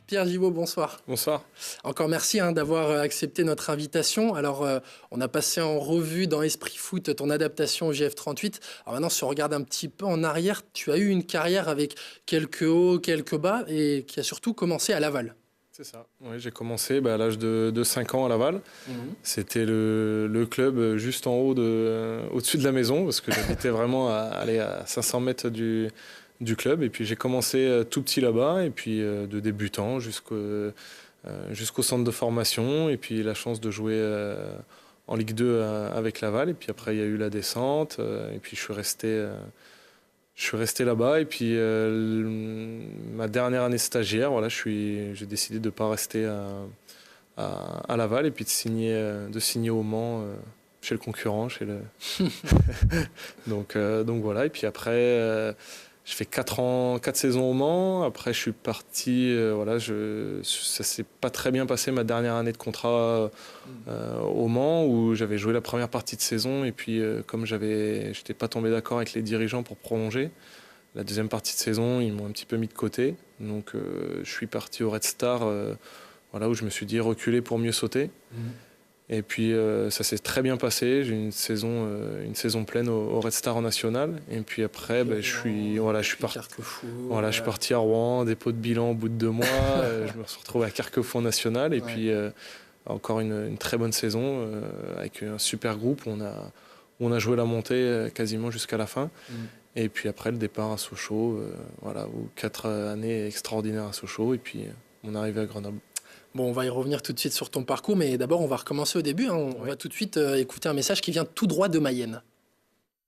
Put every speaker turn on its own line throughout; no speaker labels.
Pierre Gibaud, bonsoir.
Bonsoir.
Encore merci d'avoir accepté notre invitation. Alors, on a passé en revue dans Esprit Foot ton adaptation au GF38. Alors maintenant, si on regarde un petit peu en arrière, tu as eu une carrière avec quelques hauts, quelques bas et qui a surtout commencé à Laval.
C'est ça. Oui, j'ai commencé à l'âge de 5 ans à Laval. C'était le club juste en haut, au-dessus de la maison, parce que j'habitais vraiment à 500 mètres du club. Et puis j'ai commencé tout petit là-bas, et puis de débutant jusqu'au centre de formation. Et puis la chance de jouer en Ligue 2 avec Laval. Et puis après, il y a eu la descente. Et puis je suis resté là-bas. Et puis ma dernière année stagiaire, voilà, j'ai décidé de ne pas rester à Laval et puis de signer au Mans chez le concurrent. Donc voilà. Et puis après, je fais 4 saisons au Mans. Après, je suis parti. Voilà, ça s'est pas très bien passé ma dernière année de contrat au Mans, où j'avais joué la première partie de saison. Et puis, comme j'étais pas tombé d'accord avec les dirigeants pour prolonger, la deuxième partie de saison, ils m'ont un petit peu mis de côté. Donc, je suis parti au Red Star, voilà, où je me suis dit reculer pour mieux sauter. Et puis ça s'est très bien passé. J'ai eu une saison pleine au Red Star en national. Et puis après, je suis parti à Rouen, dépôt de bilan au bout de 2 mois. Je me suis retrouvé à Carquefou en national. Et puis encore une très bonne saison avec un super groupe. On a joué la montée quasiment jusqu'à la fin. Et puis après, le départ à Sochaux. Voilà, 4 années extraordinaires à Sochaux. Et puis on est arrivé à Grenoble.
Bon, on va y revenir tout de suite sur ton parcours, mais d'abord, on va recommencer au début. On va tout de suite écouter un message qui vient tout droit de Mayenne.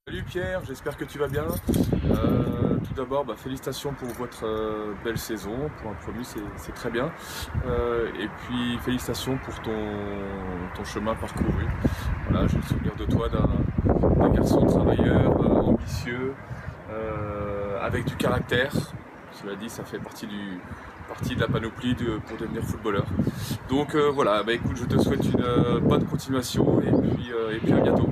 Salut Pierre, j'espère que tu vas bien. Tout d'abord, félicitations pour votre belle saison. Pour un premier, c'est très bien. Et puis, félicitations pour ton chemin parcouru. Voilà, j'ai le souvenir de toi d'un garçon travailleur, ambitieux, avec du caractère. Cela dit, ça fait partie de la panoplie pour devenir footballeur. Donc voilà, écoute, je te souhaite une bonne continuation et puis à bientôt.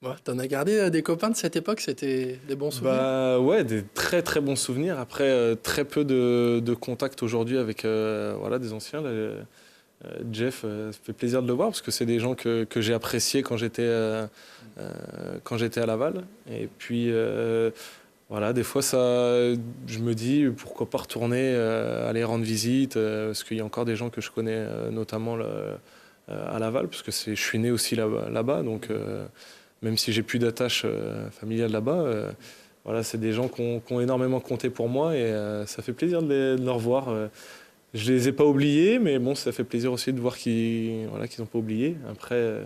Ouais, t'en as gardé des copains de cette époque? C'était des bons souvenirs?
Ouais, des très très bons souvenirs. Après, très peu de contact aujourd'hui avec des anciens. Là, Jeff, ça fait plaisir de le voir parce que c'est des gens que j'ai appréciés quand j'étais à Laval. Et puis voilà, des fois je me dis pourquoi pas retourner, aller rendre visite, parce qu'il y a encore des gens que je connais, notamment à Laval, parce que je suis né aussi là-bas, donc même si j'ai plus d'attache familiale là-bas, voilà, c'est des gens qui ont énormément compté pour moi et ça fait plaisir de les revoir. Je les ai pas oubliés, mais bon, ça fait plaisir aussi de voir qu'ils n'ont pas oublié. Après,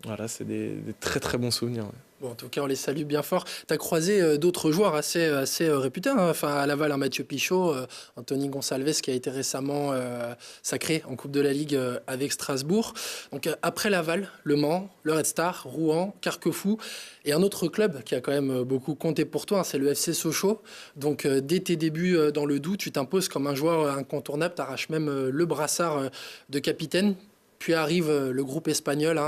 voilà, c'est des très très bons souvenirs. Ouais.
Bon, en tout cas, on les salue bien fort. Tu as croisé d'autres joueurs assez réputés. Enfin, à Laval, Mathieu Pichot, Anthony Gonçalves, qui a été récemment sacré en Coupe de la Ligue avec Strasbourg. Donc, après Laval, Le Mans, le Red Star, Rouen, Carquefou. Et un autre club qui a quand même beaucoup compté pour toi, c'est le FC Sochaux. Donc, dès tes débuts dans le Doubs, tu t'imposes comme un joueur incontournable. Tu arraches même le brassard de capitaine. Puis arrive le groupe espagnol,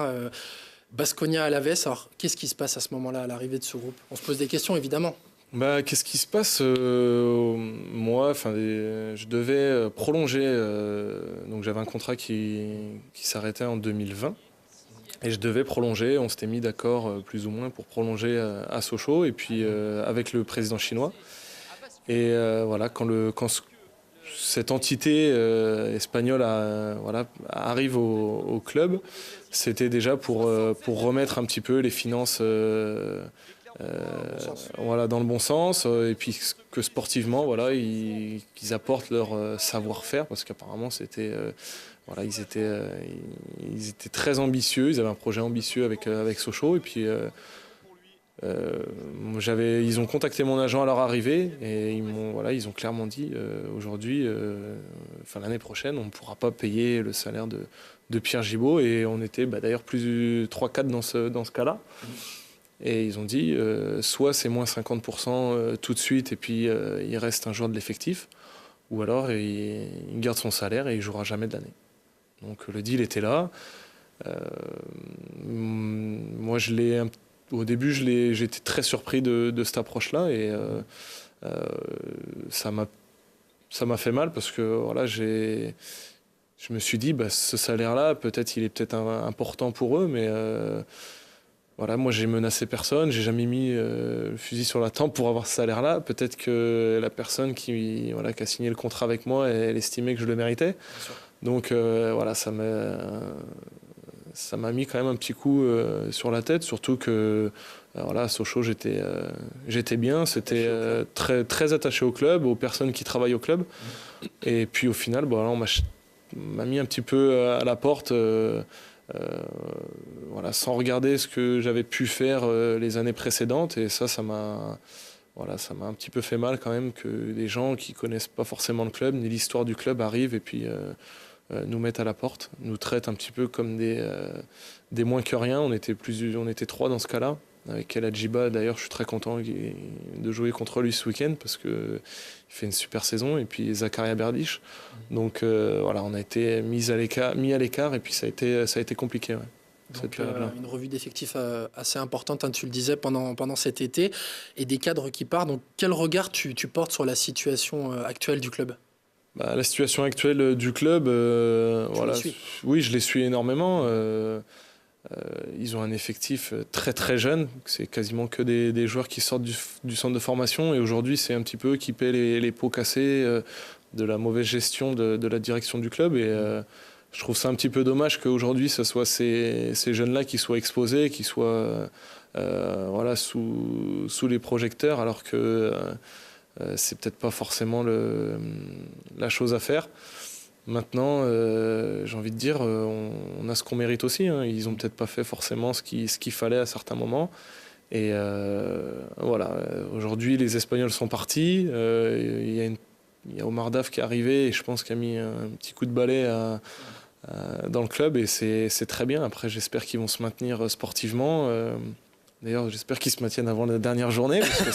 Baskonia Alavés. Alors, qu'est-ce qui se passe à ce moment-là, à l'arrivée de ce groupe? On se pose des questions, évidemment.
Qu'est-ce qui se passe? Moi, je devais prolonger. Donc, j'avais un contrat qui s'arrêtait en 2020. Et je devais prolonger. On s'était mis d'accord, plus ou moins, pour prolonger à Sochaux. Et puis, avec le président chinois. Et voilà, quand cette entité espagnole arrive au club, c'était déjà pour remettre un petit peu les finances dans le bon sens, et puis que sportivement, voilà, ils apportent leur savoir-faire, parce qu'apparemment ils étaient très ambitieux, ils avaient un projet ambitieux avec Sochaux, et puis ils ont contacté mon agent à leur arrivée et ils ont clairement dit aujourd'hui, l'année prochaine, on ne pourra pas payer le salaire de Pierre Gibaud, et on était d'ailleurs plus 3-4 dans ce cas-là. Et ils ont dit soit c'est moins 50% tout de suite et puis il reste un joueur de l'effectif, ou alors il garde son salaire et il jouera jamais de l'année. Donc le deal était là. Moi au début, j'étais très surpris de cette approche-là, et ça m'a ça m'a fait mal parce que voilà, je me suis dit, ce salaire-là, il est peut-être important pour eux, mais voilà, moi j'ai menacé personne, j'ai jamais mis le fusil sur la tempe pour avoir ce salaire-là. Peut-être que la personne qui a signé le contrat avec moi, elle estimait que je le méritais. Donc voilà, ça m'a mis quand même un petit coup sur la tête, surtout que voilà, à Sochaux, j'étais bien, c'était très, très attaché au club, aux personnes qui travaillent au club. Et puis au final, on m'a mis un petit peu à la porte, voilà, sans regarder ce que j'avais pu faire les années précédentes. Et ça m'a un petit peu fait mal quand même que des gens qui connaissent pas forcément le club ni l'histoire du club arrivent et puis nous mettent à la porte, nous traitent un petit peu comme des moins que rien. On était 3 dans ce cas-là. Avec El Hadjiba, d'ailleurs, je suis très content de jouer contre lui ce week-end parce qu'il fait une super saison. Et puis Zakaria Berdiche. Donc voilà, on a été mis à l'écart et puis ça a été compliqué. Ouais,
donc une revue d'effectifs assez importante, hein, tu le disais, pendant cet été. Et des cadres qui partent. Donc quel regard tu portes sur la situation actuelle du club ?
La situation actuelle du club, voilà, oui, je les suis énormément. Ils ont un effectif très très jeune, c'est quasiment que des joueurs qui sortent du centre de formation et aujourd'hui c'est un petit peu eux qui paient les pots cassés de la mauvaise gestion de la direction du club et je trouve ça un petit peu dommage qu'aujourd'hui ce soit ces jeunes-là qui soient exposés, qui soient voilà, sous les projecteurs alors que c'est peut-être pas forcément la chose à faire. Maintenant, j'ai envie de dire, on a ce qu'on mérite aussi. Hein. Ils ont peut-être pas fait forcément ce qu'il fallait à certains moments. Et voilà, aujourd'hui, les Espagnols sont partis. Il y a Omar Daf qui est arrivé et je pense qu'il a mis un petit coup de balai dans le club. Et c'est très bien. Après, j'espère qu'ils vont se maintenir sportivement. D'ailleurs, j'espère qu'ils se maintiennent avant la dernière journée, parce que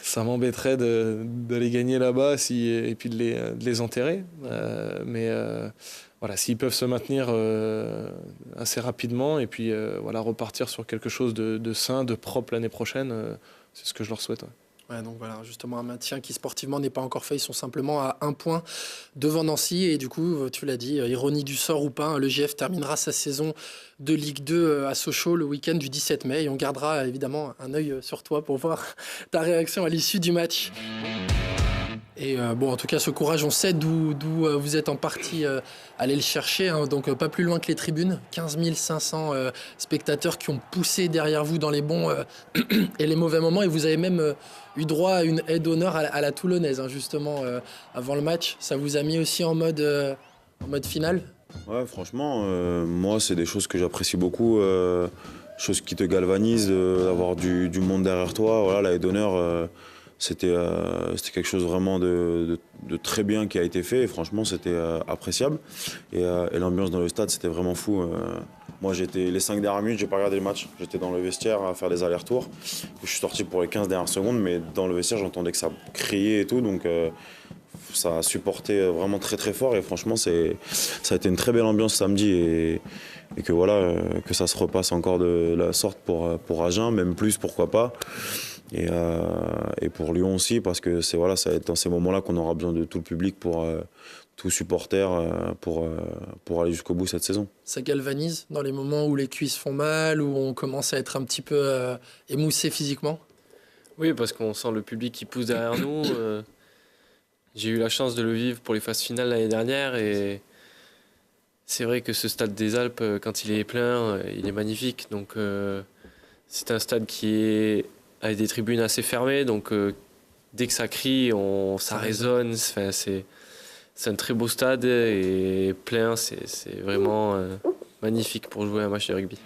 ça m'embêterait d'aller gagner là-bas et puis de les enterrer. Mais voilà, s'ils peuvent se maintenir assez rapidement et puis voilà, repartir sur quelque chose de sain, de propre l'année prochaine, c'est ce que je leur souhaite. Ouais.
Ouais, donc voilà, justement un maintien qui sportivement n'est pas encore fait. Ils sont simplement à 1 point devant Nancy. Et du coup, tu l'as dit, ironie du sort ou pas, le GF terminera sa saison de Ligue 2 à Sochaux le week-end du 17 mai. Et on gardera évidemment un œil sur toi pour voir ta réaction à l'issue du match. Et bon, en tout cas, ce courage, on sait d'où vous êtes en partie allé le chercher. Hein, donc, pas plus loin que les tribunes. 15 500 spectateurs qui ont poussé derrière vous dans les bons et les mauvais moments. Et vous avez même eu droit à une aide d'honneur à la Toulonnaise, hein, justement, avant le match. Ça vous a mis aussi en mode finale ?
Ouais, franchement, moi, c'est des choses que j'apprécie beaucoup. Choses qui te galvanisent, d'avoir du monde derrière toi. Voilà, la aide d'honneur... C'était quelque chose vraiment de très bien qui a été fait et franchement c'était appréciable et l'ambiance dans le stade c'était vraiment fou. Moi j'étais les 5 dernières minutes, j'ai pas regardé le match, j'étais dans le vestiaire à faire des allers-retours. Je suis sorti pour les 15 dernières secondes mais dans le vestiaire j'entendais que ça criait et tout donc ça a supporté vraiment très très fort et franchement ça a été une très belle ambiance samedi et que voilà que ça se repasse encore de la sorte pour Agen, même plus pourquoi pas. Et pour Lyon aussi, parce que ça va être dans ces moments-là qu'on aura besoin de tout le public pour tout supporter pour aller jusqu'au bout cette saison.
Ça galvanise dans les moments où les cuisses font mal, où on commence à être un petit peu émoussé physiquement ?
Oui, parce qu'on sent le public qui pousse derrière nous. J'ai eu la chance de le vivre pour les phases finales l'année dernière et c'est vrai que ce stade des Alpes, quand il est plein, il est magnifique. Donc c'est un stade qui est avec des tribunes assez fermées, donc dès que ça crie, ça résonne. Enfin, c'est un très beau stade et plein, c'est vraiment magnifique pour jouer un match de rugby.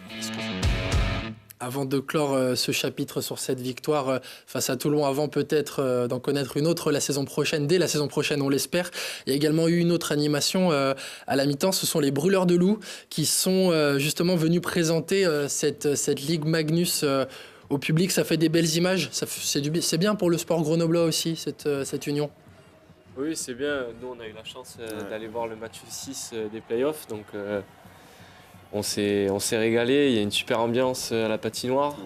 Avant de clore ce chapitre sur cette victoire face à Toulon, avant peut-être d'en connaître une autre la saison prochaine, dès la saison prochaine on l'espère, il y a également eu une autre animation à la mi-temps, ce sont les Brûleurs de Loups qui sont justement venus présenter cette Ligue Magnus au public. Ça fait des belles images, c'est bien pour le sport grenoblois aussi, cette union.
Oui, c'est bien. Nous, on a eu la chance d'aller voir le match 6 des playoffs. Donc, on s'est régalé. Il y a une super ambiance à la patinoire.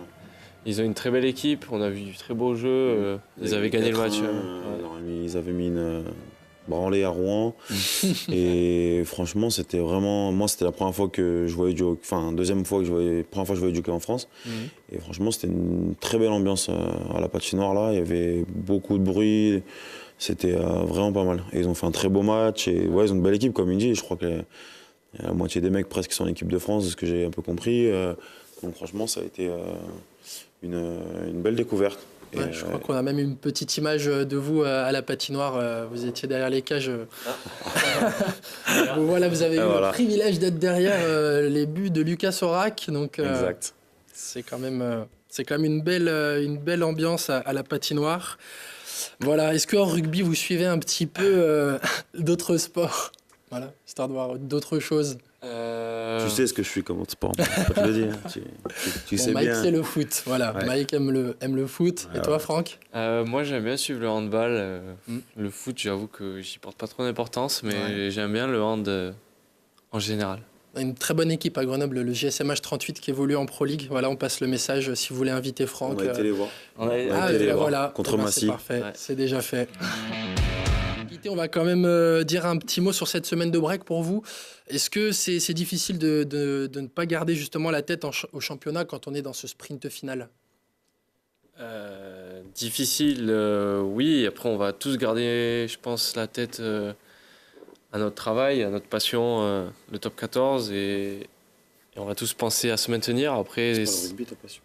Ils ont une très belle équipe, on a vu du très beau jeu, ils avaient gagné le match.
Ils avaient mis une branlée à Rouen. Et franchement, c'était vraiment. Moi, c'était la première fois que je voyais du hockey. Enfin, deuxième fois que je voyais. Première fois que je voyais du hockey en France. Et franchement, c'était une très belle ambiance à la patinoire là. Il y avait beaucoup de bruit. C'était vraiment pas mal. Et ils ont fait un très beau match. Et ouais, ils ont une belle équipe, comme il dit. Je crois que la moitié des mecs presque sont en équipe de France, de ce que j'ai un peu compris. Donc franchement, ça a été une belle découverte.
Ouais, je crois qu'on a même une petite image de vous à la patinoire. Vous étiez derrière les cages. Bon, voilà, vous avez eu le privilège d'être derrière les buts de Lucas Orac. Donc,
exact.
C'est quand même une belle ambiance à la patinoire. Voilà. Est-ce qu'en rugby, vous suivez un petit peu d'autres sports? Voilà, histoire de voir d'autres choses.
Tu sais ce que je suis comme autre sport. Je te le dis. Tu sais
Mike,
bien.
c'est le foot. Voilà, ouais. Mike aime le foot. Et toi, Franck?
Moi, j'aime bien suivre le handball. Le foot, j'avoue que j'y porte pas trop d'importance, mais j'aime bien le hand en général.
Une très bonne équipe à Grenoble, le JSMH 38 qui évolue en Pro League. Voilà, on passe le message si vous voulez inviter Franck.
On a été les voir.
Voilà,
contre Massy.
C'est parfait, c'est déjà fait. On va quand même dire un petit mot sur cette semaine de break pour vous. Est-ce que c'est difficile de ne pas garder justement la tête au championnat quand on est dans ce sprint final?
Difficile, oui. Après, on va tous garder, je pense, la tête à notre travail, à notre passion, le top 14. Et on va tous penser à se maintenir. Après,
c'est pas le rugby, ta passion.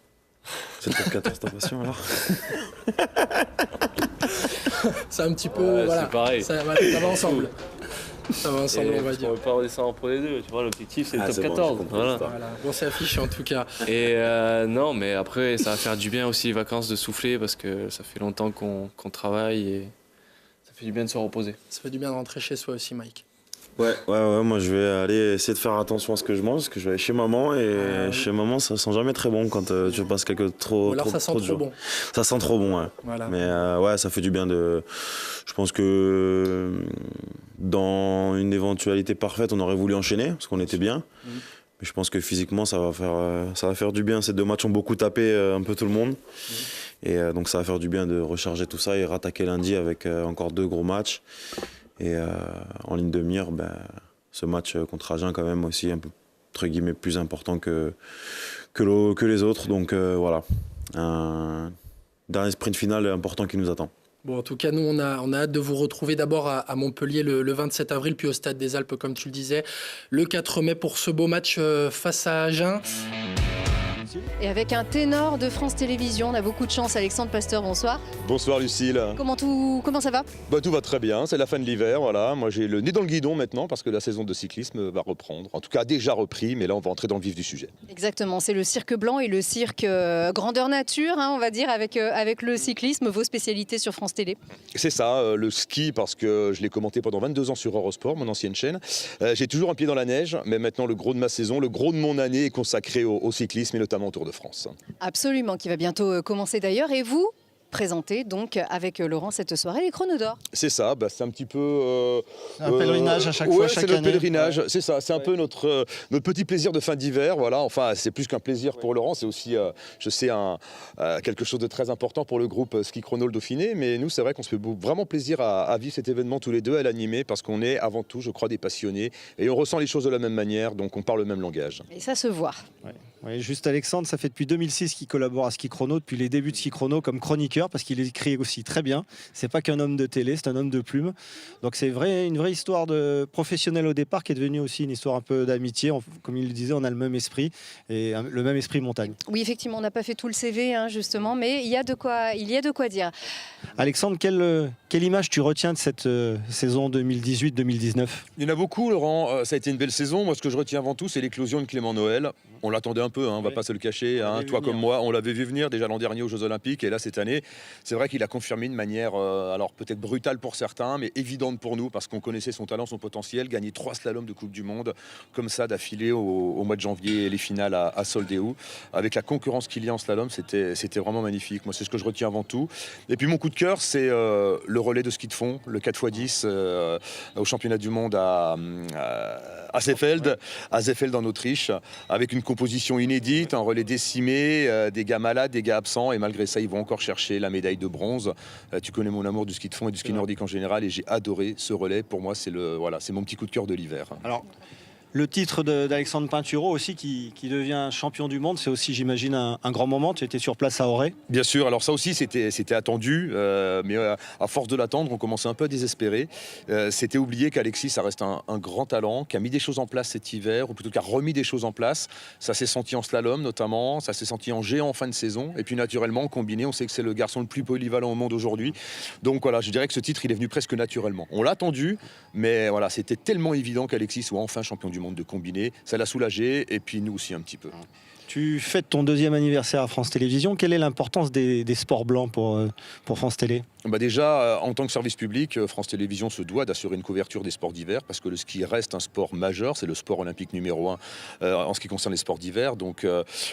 C'est le top 14 ta passion alors?
C'est un petit peu. Voilà,
c'est pareil.
Ça va ensemble. Ça va ensemble, on va dire.
On ne veut pas redescendre en Pro D2. Tu vois, l'objectif, c'est le top 14. Voilà.
Bon, c'est affiché en tout cas.
Et non, mais après, ça va faire du bien aussi les vacances de souffler parce que ça fait longtemps qu'on travaille et ça fait du bien de se reposer.
Ça fait du bien de rentrer chez soi aussi, Mike.
Ouais, moi je vais aller essayer de faire attention à ce que je mange parce que je vais aller chez maman et chez maman ça sent jamais très bon quand tu passes trop de jours.
Ça sent trop bon.
Ça sent trop bon, ouais. Voilà. Mais ça fait du bien de. Je pense que dans une éventualité parfaite, on aurait voulu enchaîner parce qu'on était bien. Mais je pense que physiquement, ça va faire du bien. Ces 2 matchs ont beaucoup tapé un peu tout le monde. Et donc ça va faire du bien de recharger tout ça et rattaquer lundi avec encore 2 gros matchs. Et en ligne de mire, ce match contre Agen quand même aussi un peu entre guillemets plus important que les autres. Donc voilà, un dernier sprint final important qui nous attend.
Bon, en tout cas, nous, on a hâte de vous retrouver d'abord à Montpellier le 27 avril, puis au Stade des Alpes, comme tu le disais, le 4 mai pour ce beau match face à Agen.
Et avec un ténor de France Télévisions, on a beaucoup de chance. Alexandre Pasteur, bonsoir.
Bonsoir Lucille.
Comment ça va?
Tout va très bien, c'est la fin de l'hiver, voilà. Moi j'ai le nez dans le guidon maintenant parce que la saison de cyclisme va reprendre. En tout cas, a déjà repris, mais là on va entrer dans le vif du sujet.
Exactement, c'est le cirque blanc et le cirque grandeur nature, on va dire, avec le cyclisme, vos spécialités sur France Télé.
C'est ça, le ski, parce que je l'ai commenté pendant 22 ans sur Eurosport, mon ancienne chaîne. J'ai toujours un pied dans la neige, mais maintenant le gros de ma saison, le gros de mon année est consacré au cyclisme et notamment au Tour de France.
Absolument, qui va bientôt commencer d'ailleurs. Et vous présentez donc avec Laurent cette soirée les Chronos d'Or.
C'est ça, c'est un petit peu...
un pèlerinage à chaque fois, chaque année.
C'est le pèlerinage, c'est ça, c'est un peu notre petit plaisir de fin d'hiver. Voilà. Enfin, c'est plus qu'un plaisir pour Laurent, c'est aussi, je sais, quelque chose de très important pour le groupe Ski Chrono le Dauphiné. Mais nous, c'est vrai qu'on se fait vraiment plaisir à vivre cet événement tous les deux, à l'animer, parce qu'on est avant tout, je crois, des passionnés. Et on ressent les choses de la même manière, donc on parle le même langage.
Et ça se voit.
Oui, juste Alexandre, ça fait depuis 2006 qu'il collabore à Ski Chrono, depuis les débuts de Ski Chrono comme chroniqueur, parce qu'il écrit aussi très bien. C'est pas qu'un homme de télé, c'est un homme de plume. Donc c'est une vraie histoire de professionnel au départ qui est devenue aussi une histoire un peu d'amitié. Comme il le disait, on a le même esprit et le même esprit montagne.
Oui, effectivement, on n'a pas fait tout le CV justement, mais il y a de quoi dire.
Alexandre, quelle image tu retiens de cette saison 2018-2019?
Il y en a beaucoup, Laurent. Ça a été une belle saison. Moi, ce que je retiens avant tout, c'est l'éclosion de Clément Noël. On l'attendait un peu, on va pas se le cacher. Toi comme moi, on l'avait vu venir déjà l'an dernier aux Jeux Olympiques et là cette année, C'est vrai qu'il a confirmé de manière, alors peut-être brutale pour certains, mais évidente pour nous, parce qu'on connaissait son talent, son potentiel. Gagner 3 slaloms de Coupe du Monde, comme ça, d'affilée au mois de janvier, et les finales à Soldeu. Avec la concurrence qu'il y a en slalom, c'était vraiment magnifique. Moi, c'est ce que je retiens avant tout. Et puis mon coup de cœur, c'est le relais de ski de fond, le 4x10 au championnat du monde à Seefeld en Autriche, avec une composition inédite, un relais décimé, des gars malades, des gars absents, et malgré ça, ils vont encore chercher la médaille de bronze. Tu connais mon amour du ski de fond et du ski nordique en général, et j'ai adoré ce relais. Pour moi, c'est mon petit coup de cœur de l'hiver.
Alors, le titre d'Alexandre Pinturo aussi, qui devient champion du monde, c'est aussi, j'imagine, un grand moment. Tu étais sur place à Auray. Bien
sûr, alors ça aussi, c'était attendu, mais à force de l'attendre, on commençait un peu à désespérer. C'était oublié qu'Alexis, ça reste un grand talent, qui a mis des choses en place cet hiver, ou plutôt qui a remis des choses en place. Ça s'est senti en slalom notamment, ça s'est senti en géant en fin de saison, et puis naturellement, en combiné, on sait que c'est le garçon le plus polyvalent au monde aujourd'hui. Donc voilà, je dirais que ce titre, il est venu presque naturellement. On l'a attendu, mais voilà, c'était tellement évident qu'Alexis soit enfin champion du monde de combiné. Ça l'a soulagé, et puis nous aussi un petit peu.
Tu fêtes ton 2e anniversaire à France Télévisions. Quelle est l'importance des sports blancs pour France Télé ?
Déjà, en tant que service public, France Télévisions se doit d'assurer une couverture des sports d'hiver, parce que le ski reste un sport majeur, c'est le sport olympique numéro 1 en ce qui concerne les sports d'hiver. Donc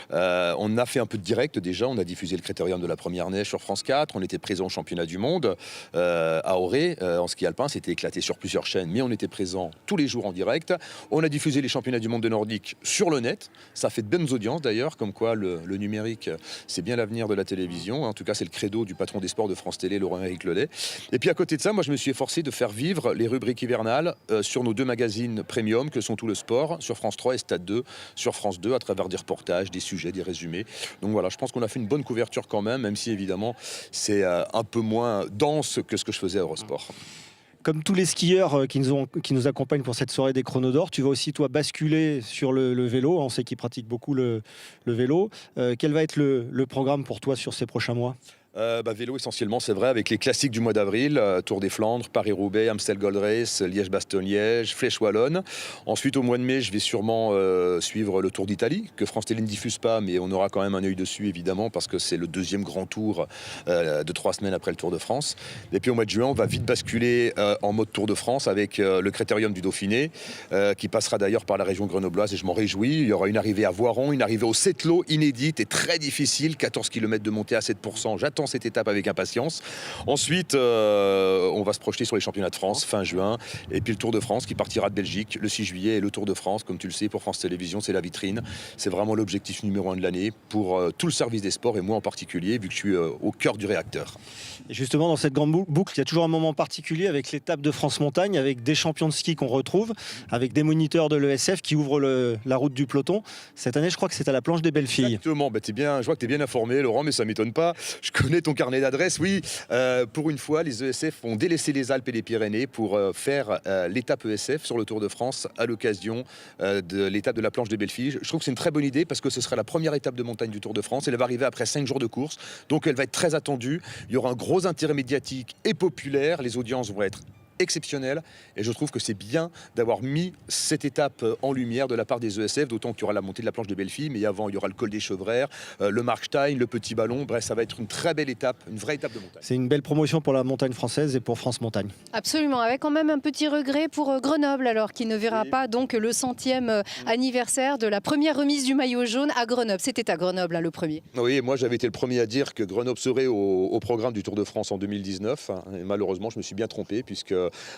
on a fait un peu de direct déjà, on a diffusé le critérium de la première neige sur France 4, on était présent au championnat du monde à Auray, en ski alpin, c'était éclaté sur plusieurs chaînes, mais on était présent tous les jours en direct. On a diffusé les championnats du monde de nordique sur le net, ça fait de bonnes audiences d'ailleurs, comme quoi le numérique, c'est bien l'avenir de la télévision. En tout cas, c'est le credo du patron des sports de France Télé, Laurent-Éric Lelay. Et puis à côté de ça, moi je me suis efforcé de faire vivre les rubriques hivernales sur nos 2 magazines premium que sont Tout le Sport sur France 3 et Stade 2 sur France 2, à travers des reportages, des sujets, des résumés. Donc voilà, je pense qu'on a fait une bonne couverture quand même si évidemment c'est un peu moins dense que ce que je faisais à Eurosport.
Comme tous les skieurs qui nous accompagnent pour cette soirée des Chronos d'Or, tu vas aussi, toi, basculer sur le vélo. On sait qu'ils pratiquent beaucoup le vélo. Quel va être le programme pour toi sur ces prochains mois ?
Vélo essentiellement, c'est vrai, avec les classiques du mois d'avril, Tour des Flandres, Paris-Roubaix, Amstel Gold Race, Liège-Bastogne-Liège, Flèche Wallonne. Ensuite, au mois de mai, je vais sûrement suivre le Tour d'Italie, que France Télé ne diffuse pas, mais on aura quand même un œil dessus, évidemment, parce que c'est le 2e grand tour de 3 semaines après le Tour de France. Et puis au mois de juin, on va vite basculer en mode Tour de France avec le Critérium du Dauphiné, qui passera d'ailleurs par la région grenobloise, et je m'en réjouis. Il y aura une arrivée à Voiron, une arrivée au Settlo, inédite et très difficile, 14 km de montée à 7%. J'attends cette étape avec impatience. Ensuite, on va se projeter sur les championnats de France fin juin, et puis le Tour de France qui partira de Belgique le 6 juillet. Et le Tour de France, comme tu le sais, pour France Télévisions, c'est la vitrine. C'est vraiment l'objectif numéro 1 de l'année pour tout le service des sports, et moi en particulier, vu que je suis au cœur du réacteur.
Et justement, dans cette grande boucle, il y a toujours un moment particulier avec l'étape de France Montagne, avec des champions de ski qu'on retrouve, avec des moniteurs de l'ESF qui ouvrent la route du peloton. Cette année, je crois que c'est à la planche des belles filles.
Exactement, je vois que tu es bien informé, Laurent, mais ça ne m'étonne pas. Je connais ton carnet d'adresses, oui. Pour une fois, les ESF ont délaissé les Alpes et les Pyrénées pour faire l'étape ESF sur le Tour de France à l'occasion de l'étape de la planche des belles filles. Je trouve que c'est une très bonne idée, parce que ce sera la première étape de montagne du Tour de France. Elle va arriver après 5 jours de course, donc elle va être très attendue. Il y aura un gros intérêt médiatique et populaire. Les audiences vont être exceptionnel, et je trouve que c'est bien d'avoir mis cette étape en lumière de la part des ESF, d'autant qu'il y aura la montée de la planche des belles filles, mais avant il y aura le col des Chevrères, le Markstein, le Petit Ballon. Bref, ça va être une très belle étape, une vraie étape de montagne.
C'est une belle promotion pour la montagne française et pour France Montagne.
Absolument, avec quand même un petit regret pour Grenoble, alors qui ne verra pas donc le 100e anniversaire de la première remise du maillot jaune à Grenoble. C'était à Grenoble, le premier.
Oui, moi j'avais été le premier à dire que Grenoble serait au programme du Tour de France en 2019, et malheureusement je me suis bien trompé, puisque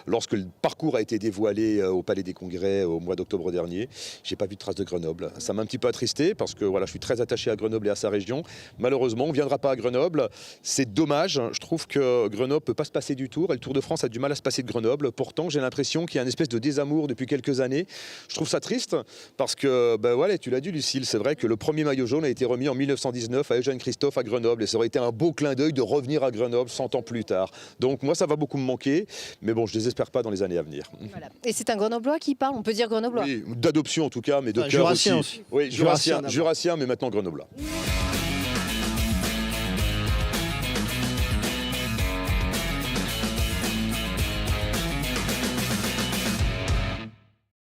lorsque le parcours a été dévoilé au Palais des Congrès au mois d'octobre dernier, j'ai pas vu de trace de Grenoble. Ça m'a un petit peu attristé, parce que voilà, je suis très attaché à Grenoble et à sa région. Malheureusement, on ne viendra pas à Grenoble. C'est dommage. Je trouve que Grenoble peut pas se passer du Tour, et le Tour de France a du mal à se passer de Grenoble. Pourtant, j'ai l'impression qu'il y a une espèce de désamour depuis quelques années. Je trouve ça triste, parce que voilà, tu l'as dit, Lucille, c'est vrai que le premier maillot jaune a été remis en 1919 à Eugène Christophe à Grenoble, et ça aurait été un beau clin d'œil de revenir à Grenoble 100 ans plus tard. Donc moi, ça va beaucoup me manquer, mais bon, je désespère pas dans les années à venir.
Voilà. Et c'est un Grenoblois qui parle, on peut dire Grenoblois.
Oui, d'adoption en tout cas, mais de cœur
Jurassien
aussi. Oui, Jurassien, mais maintenant Grenoblois.